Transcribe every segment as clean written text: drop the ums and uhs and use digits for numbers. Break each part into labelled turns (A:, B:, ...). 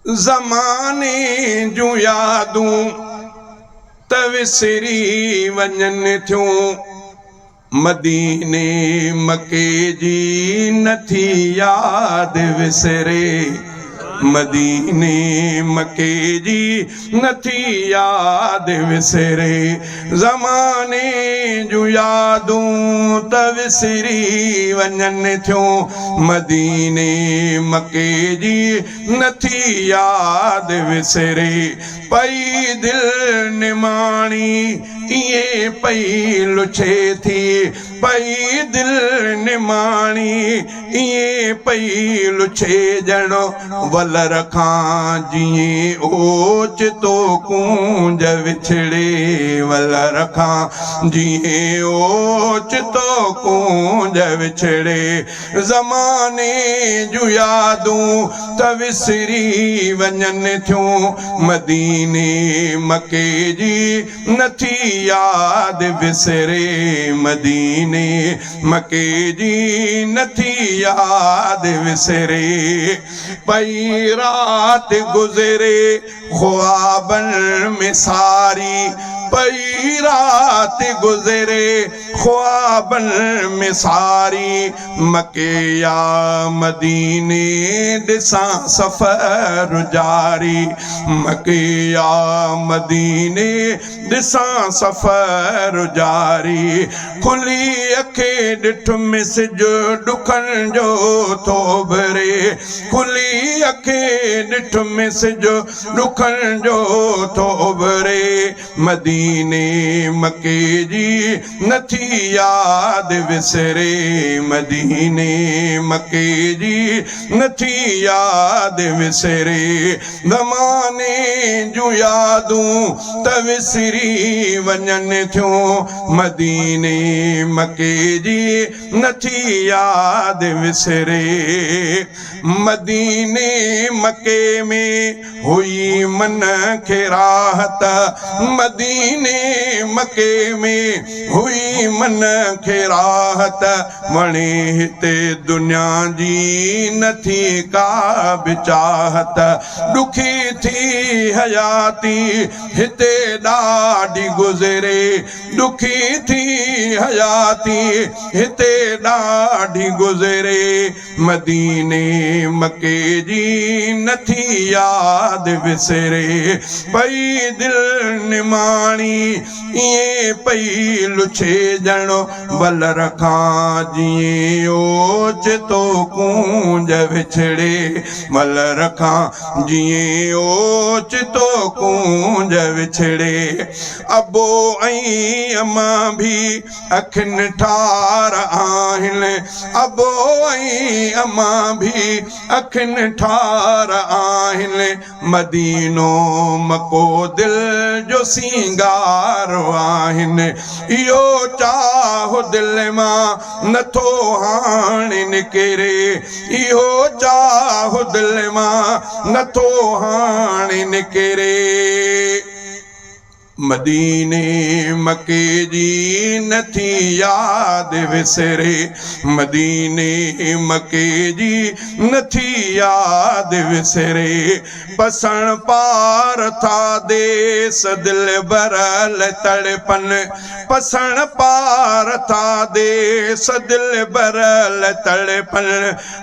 A: ज़माने जूं यादूं त विसरी वञनि थियूं। मदीने मके जी नथी याद विसरे। मदीने मके जी नथी याद विसरे। ज़माने जूं यादूं त विसरी वञनि थियूं। मदीने मके जी नथी याद विसरे। पई दिल निमाणी इए पई लुछे थी। पई दिल निमाणी इए पई लुछे ॼणो वल रखां जिए ओच तो कूंज विछड़े। वल रखां जिए ओच तो कूंज विछड़े। ज़माने जूं यादूं त विसरी वञनि थियूं। मदीने मके जी नथी याद विसरे। मदीने मके जी नथी याद विसरे। पई रात गुज़रे ख्वाबन में सारी। पई रात गुज़रे ख्वाबन में सारी। मके या मदीने ॾिसां सफ़र जारी। मके या मदीने ॾिसां सफ़र जारी। खुली अखे ॾिठुमि सिज ॾुखनि जो थो भरे। खुली अखे ॾिठुमि सिज ॾुखनि जो थो भरे। मदीने मके जी नथी याद विसरे। मदीने मके जी नथी याद विसरे। ज़माने जूं यादूं त विसरी वञनि थियूं। मदीने मके जी नथी याद विसरे। मदीने मके में हुई मन खे राहत। मदीने मके में हुई मन खे राहत। वणे हिते दुनिया जी नथी का बि चाहत। ॾुखी थी हयाती हिते ॾाढी गुज़रे। ॾुखी थी हयाती हिते ॾाढी गुज़रे। मदीने मके जी नथी याद विसरे। पई दिल निमाणी इए पई लुछे ॼणो वल रखां जिए ओच तो कूंज विछड़े। वल रखां जिए ओच तो कूंज विछड़े। अबो ऐं अम्मा भी अखियुनि ठार आहिनि। अबो ऐं अम्मा भी अखियुनि ठार आहिनि। मदीनो मको दिल जो सिंगार आहिनि। इहो चाहो दिल मां नथो हाणे निकिरे। इहो चाहो दिल मां नथो हाणे निकिरे। मदीने मके जी नथी याद विसरे। मदीने मके जी नथी याद विसरे। पसण पार था देस दिल भरल तड़पन। पसण पार था देस दिल भरल तड़पन।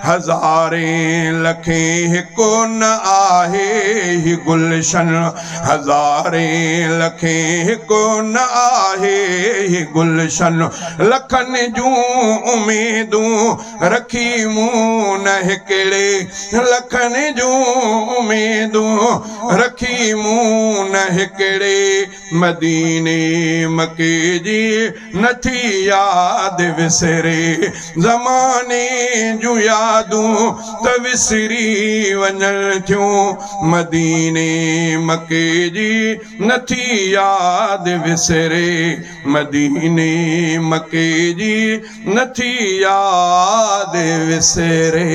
A: हज़ारे लखे हिकु न आहे ही गुलशन। हज़ारे लखे हिकु न आहे ही गुलशन। लखनि जूं उमेदूं रखी मूं न हिकिड़े। लखनि जूं उमेदूं रखी मूं न हिकिड़े। मदीने मके जी नथी याद विसरे। ज़माने जूं यादूं त विसरी वञनि थियूं। मदीने मके जी नथी याद विसरे। मदीने मके जी नथी याद विसरे।